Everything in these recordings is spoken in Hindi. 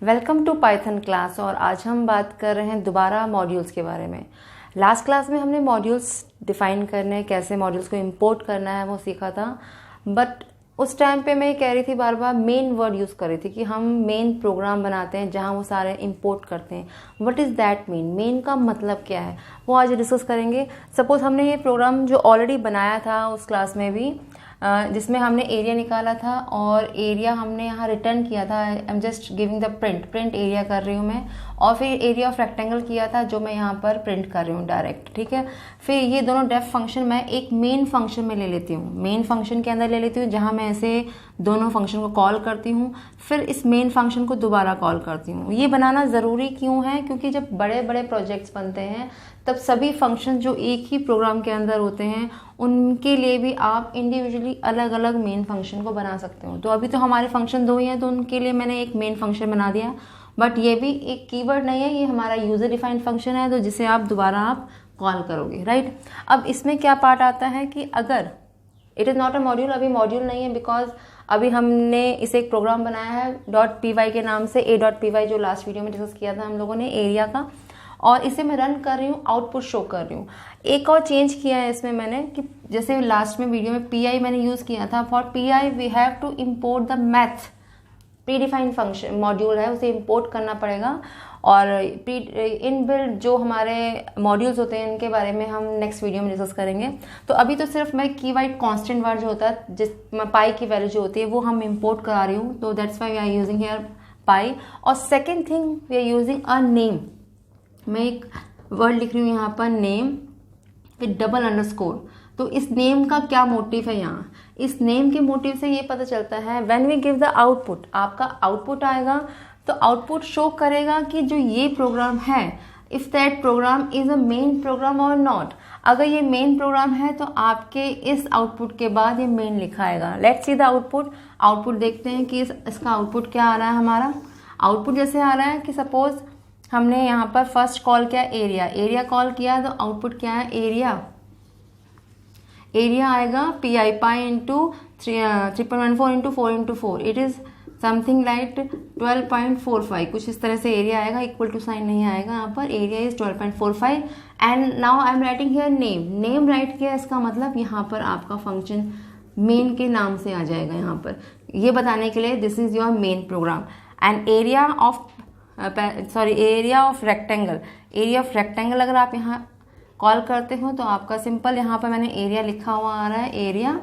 Welcome to Python class. और आज हम बात कर रहे हैं दोबारा मॉड्यूल्स के बारे में। लास्ट क्लास में हमने मॉड्यूल्स डिफ़ाइन करने, कैसे मॉड्यूल्स को इंपोर्ट करना है वो सीखा था। बट उस टाइम पे मैं कह रही थी, बार बार मेन वर्ड यूज़ कर रही थी कि हम मेन प्रोग्राम बनाते हैं जहाँ वो सारे इंपोर्ट करते हैं। What is that mean, main का मतलब क्या है वो आज डिस्कस करेंगे। सपोज़ हमने ये प्रोग्राम जो ऑलरेडी बनाया था उस क्लास में भी, जिसमें हमने एरिया निकाला था और एरिया हमने यहाँ रिटर्न किया था। I am just giving the print area कर रही हूँ मैं, और फिर एरिया ऑफ रेक्टेंगल किया था जो मैं यहाँ पर प्रिंट कर रही हूँ डायरेक्ट। ठीक है, फिर ये दोनों डेफ फंक्शन मैं एक मेन फंक्शन में ले लेती हूँ, मेन फंक्शन के अंदर ले लेती हूँ, जहाँ मैं ऐसे दोनों फंक्शन को कॉल करती हूँ, फिर इस मेन फंक्शन को दोबारा कॉल करती हूँ। ये बनाना ज़रूरी क्यों है? क्योंकि जब बड़े बड़े प्रोजेक्ट्स बनते हैं तब सभी फंक्शन जो एक ही प्रोग्राम के अंदर होते हैं उनके लिए भी आप इंडिविजुअली अलग अलग मेन फंक्शन को बना सकते हो। तो अभी तो हमारे फंक्शन दो ही हैं, तो उनके लिए मैंने एक मेन फंक्शन बना दिया। बट ये भी एक कीवर्ड नहीं है, ये हमारा यूज़र डिफाइंड फंक्शन है, तो जिसे आप दोबारा कॉल करोगे। राइट, अब इसमें क्या पार्ट आता है कि अगर it is not a module, अभी मॉड्यूल नहीं है बिकॉज अभी हमने इसे एक प्रोग्राम बनाया है .py के नाम से, a.py, जो लास्ट वीडियो में डिस्कस किया था हम लोगों ने एरिया का, और इसे मैं रन कर रही हूँ, आउटपुट शो कर रही हूँ। एक और चेंज किया है इसमें मैंने कि जैसे लास्ट में वीडियो में py मैंने यूज़ किया था, for py we have to import the math predefined function module है, उसे इंपोर्ट करना पड़ेगा। और इनबिल्ट जो हमारे मॉड्यूल्स होते हैं इनके बारे में हम नेक्स्ट वीडियो में डिस्कस करेंगे। तो अभी तो सिर्फ मैं कीवर्ड कांस्टेंट वर्ड जो होता है, जिस पाई की वैल्यू जो होती है वो हम इंपोर्ट करा रही हूँ, तो that's why we are using here pi. और second thing, we are using a name. मैं एक वर्ड लिख रही हूँ यहाँ पर, नेम विद डबल अंडरस्कोर। तो इस नेम का क्या मोटिव है यहाँ? इस नेम के मोटिव से ये पता चलता है, when we give the output, आपका आउटपुट आएगा तो आउटपुट शो करेगा कि जो ये प्रोग्राम है, if that program is a main program और नॉट। अगर ये मेन प्रोग्राम है तो आपके इस आउटपुट के बाद ये मेन लिखा आएगा। Let's see the output. Output देखते हैं कि इसका आउटपुट क्या आ रहा है। हमारा आउटपुट जैसे आ रहा है कि सपोज हमने यहाँ पर फर्स्ट कॉल किया एरिया कॉल किया, तो आउटपुट क्या है? एरिया आएगा P pi into 3.14 into 4 into 4, it is something like 12.45, कुछ इस तरह से एरिया आएगा। इक्वल टू साइन नहीं आएगा यहाँ पर, area is 12.45। And now I am writing here name right किया, इसका मतलब यहाँ पर आपका फंक्शन मेन के नाम से आ जाएगा। यहाँ पर ये बताने के लिए this is your main program. And area of rectangle अगर आप यहाँ कॉल करते हो तो आपका सिंपल यहाँ पर मैंने एरिया लिखा हुआ आ रहा है, area,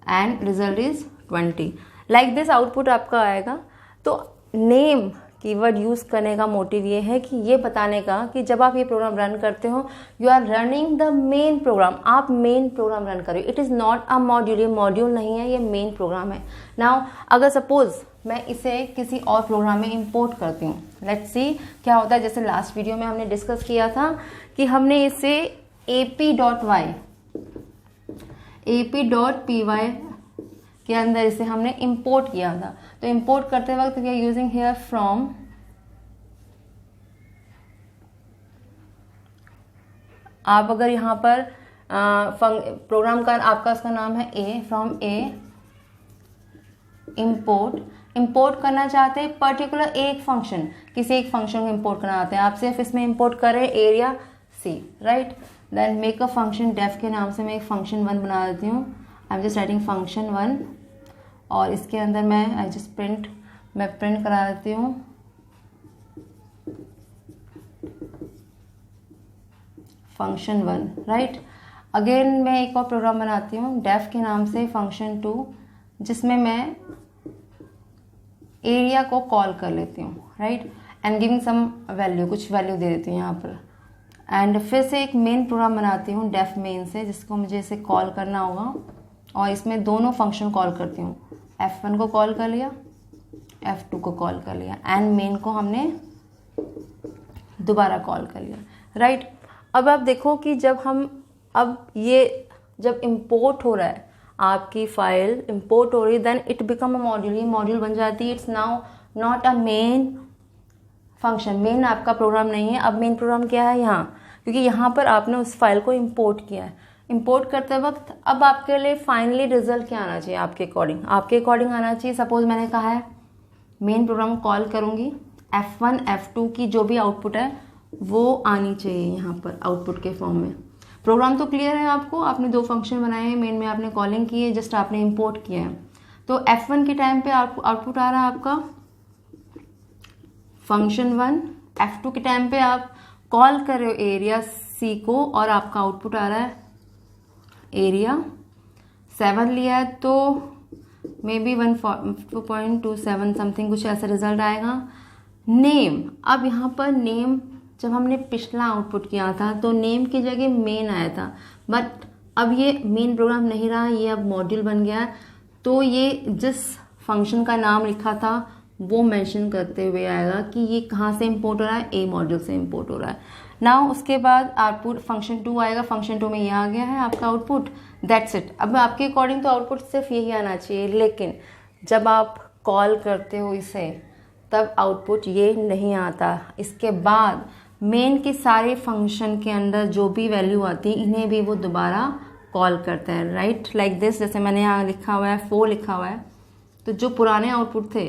and result is 20। Like this output आपका आएगा। तो नेम कीवर्ड यूज़ करने का मोटिव ये है कि ये बताने का कि जब आप ये प्रोग्राम रन करते हो, you are running the main program, आप मेन प्रोग्राम रन कर रहे हो। It is not a module, ये मॉड्यूल नहीं है, ये मेन प्रोग्राम है। नाउ अगर सपोज मैं इसे किसी और प्रोग्राम में इंपोर्ट करती हूँ, लेट्स सी क्या होता है। जैसे लास्ट वीडियो में हमने डिस्कस किया था कि हमने इसे ap.py के अंदर इसे हमने इंपोर्ट किया था। तो इंपोर्ट करते वक्त we are using here from, आप अगर यहाँ पर प्रोग्राम का आपका उसका नाम है ए, फ्रॉम ए इंपोर्ट करना चाहते हैं पर्टिकुलर एक फंक्शन, किसी एक फंक्शन को इंपोर्ट करना चाहते हैं, आप सिर्फ इसमें इंपोर्ट करें area see, right. Then make a function, def के नाम से मैं एक फंक्शन 1 बना देती हूँ। I am just writing function 1, और इसके अंदर मैं प्रिंट करा देती हूँ फंक्शन 1, राइट। अगेन मैं एक और प्रोग्राम बनाती हूँ डेफ के नाम से फंक्शन 2, जिसमें मैं एरिया को कॉल कर लेती हूँ, right, and giving some value, कुछ वैल्यू दे देती हूँ यहाँ पर। एंड फिर से एक मेन प्रोग्राम बनाती हूँ डेफ मेन से, जिसको मुझे इसे कॉल करना होगा, और इसमें दोनों फंक्शन कॉल करती हूँ। f1 को कॉल कर लिया, f2 को कॉल कर लिया, एंड मेन को हमने दोबारा कॉल कर लिया, राइट। अब आप देखो कि जब इंपोर्ट हो रहा है, आपकी फाइल इंपोर्ट हो रही है, then it become a module, ये मॉड्यूल बन जाती है। It's now not a main function, main आपका प्रोग्राम नहीं है। अब मेन प्रोग्राम क्या है यहाँ, क्योंकि यहाँ पर आपने उस फाइल को इंपोर्ट किया है। इंपोर्ट करते वक्त अब आपके लिए फाइनली रिजल्ट क्या आना चाहिए? आपके अकॉर्डिंग आना चाहिए। सपोज मैंने कहा है मेन प्रोग्राम कॉल करूँगी, F1 F2 की जो भी आउटपुट है वो आनी चाहिए यहाँ पर आउटपुट के फॉर्म में। प्रोग्राम तो क्लियर है आपको, आपने 2 फंक्शन बनाए हैं, मेन में आपने कॉलिंग की है, जस्ट आपने इंपोर्ट किया है। तो F1 के टाइम पे आउटपुट आ रहा है आपका फंक्शन 1, F2 के टाइम पे आप कॉल कर रहे हो एरिया C को और आपका आउटपुट आ रहा है एरिया 7 लिया है तो मे बी 1.27 समथिंग कुछ ऐसा रिजल्ट आएगा। नेम, अब यहाँ पर नेम जब हमने पिछला आउटपुट किया था तो नेम की जगह मेन आया था, बट अब ये मेन प्रोग्राम नहीं रहा, ये अब मॉड्यूल बन गया है। तो ये जिस फंक्शन का नाम लिखा था वो मेंशन करते हुए आएगा कि ये कहाँ से इंपोर्ट हो रहा है, ए मॉड्यूल से इंपोर्ट हो रहा है ना। उसके बाद आउटपुट फंक्शन 2 आएगा, फंक्शन 2 में ये आ गया है आपका आउटपुट, दैट्स इट। अब आपके अकॉर्डिंग तो आउटपुट सिर्फ यही आना चाहिए, लेकिन जब आप कॉल करते हो इसे तब आउटपुट ये नहीं आता। इसके बाद मेन के सारे फंक्शन के अंदर जो भी वैल्यू आती है इन्हें भी वो दोबारा कॉल करता है, राइट, लाइक दिस। जैसे मैंने यहाँ लिखा हुआ है 4 लिखा हुआ है, तो जो पुराने आउटपुट थे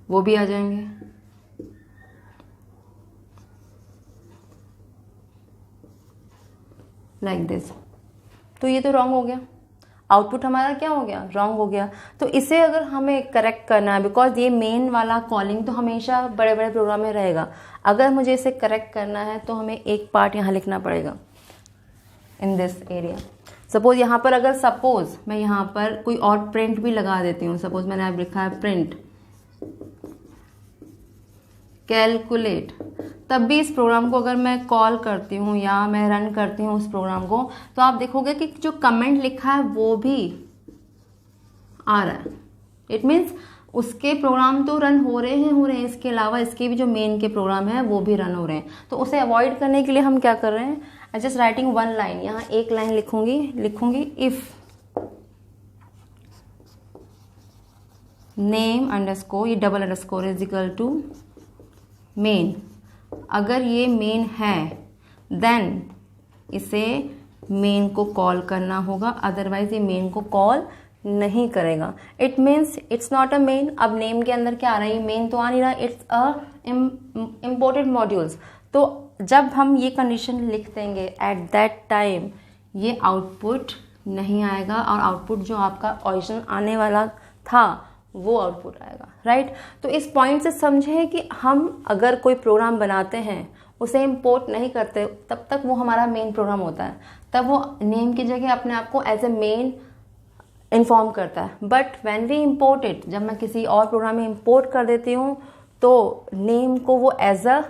वो भी आ जाएंगे। Like this. तो ये तो रॉन्ग हो गया, आउटपुट हमारा क्या हो गया, रॉन्ग हो गया। तो इसे अगर हमें करेक्ट करना है, बिकॉज ये मेन वाला कॉलिंग तो हमेशा बड़े बड़े प्रोग्राम में रहेगा, अगर मुझे इसे करेक्ट करना है तो हमें एक पार्ट यहाँ लिखना पड़ेगा इन दिस एरिया। सपोज यहाँ पर अगर सपोज मैं यहाँ पर कोई और प्रिंट भी लगा देती हूँ, सपोज मैंने अब लिखा है प्रिंट कैलकुलेट, तब भी इस प्रोग्राम को अगर मैं कॉल करती हूँ या मैं रन करती हूँ उस प्रोग्राम को, तो आप देखोगे कि जो कमेंट लिखा है वो भी आ रहा है। इट मीन्स उसके प्रोग्राम तो रन हो रहे हैं, इसके अलावा इसके भी जो मेन के प्रोग्राम है वो भी रन हो रहे हैं। तो उसे अवॉइड करने के लिए हम क्या कर रहे हैं, आई जस्ट राइटिंग 1 लाइन, यहाँ एक लाइन लिखूंगी इफ नेम अंडरस्कोर, ये double underscore is equal to main. अगर ये मेन है देन इसे मेन को कॉल करना होगा, अदरवाइज ये मेन को कॉल नहीं करेगा। It means it's not a main. अब नेम के अंदर क्या आ रहा है, मेन तो आ नहीं रहा, इट्स अ इम्पोर्टेड मॉड्यूल्स। तो जब हम ये कंडीशन लिख देंगे एट दैट टाइम ये आउटपुट नहीं आएगा और आउटपुट जो आपका ओरिजिनल आने वाला था वो आउटपुट आएगा, राइट। तो इस पॉइंट से समझे कि हम अगर कोई प्रोग्राम बनाते हैं उसे इंपोर्ट नहीं करते तब तक वो हमारा मेन प्रोग्राम होता है, तब वो नेम की जगह अपने आप को एज ए मेन इन्फॉर्म करता है। But when we import it, जब मैं किसी और प्रोग्राम में इंपोर्ट कर देती हूँ तो नेम को वो एज अ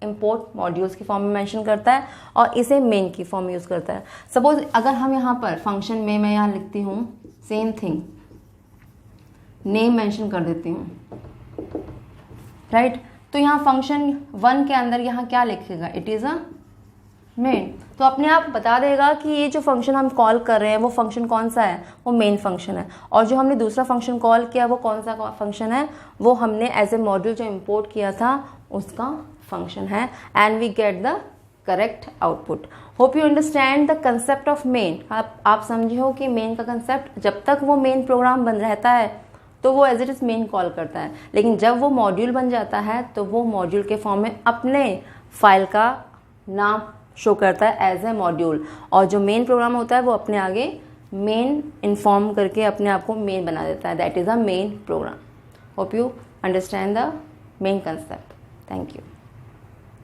इम्पोर्ट मॉड्यूल्स की फॉर्म में मेंशन करता है और इसे मेन की फॉर्म में यूज़ करता है। सपोज अगर हम यहाँ पर फंक्शन में मैं यहाँ लिखती हूँ सेम थिंग, नेम मेंशन कर देती हूँ, राइट। तो यहाँ फंक्शन 1 के अंदर यहाँ क्या लिखेगा, इट इज़ अ मेन। तो अपने आप बता देगा कि ये जो फंक्शन हम कॉल कर रहे हैं वो फंक्शन कौन सा है, वो मेन फंक्शन है। और जो हमने दूसरा फंक्शन कॉल किया वो कौन सा फंक्शन है, वो हमने एज ए मॉड्यूल जो इम्पोर्ट किया था उसका फंक्शन है। And we get the correct output. Hope you understand the concept of main. आप समझे हो कि मेन का कंसेप्ट, जब तक वो मेन प्रोग्राम बन रहता है तो वो as it is main call करता है, लेकिन जब वो मॉड्यूल बन जाता है तो वो मॉड्यूल के फॉर्म में अपने फाइल का नाम शो करता है एज ए मॉड्यूल, और जो मेन प्रोग्राम होता है वो अपने आगे मेन इन्फॉर्म करके अपने आप को मेन बना देता है, that is a main program. Hope you understand the main concept. Thank you.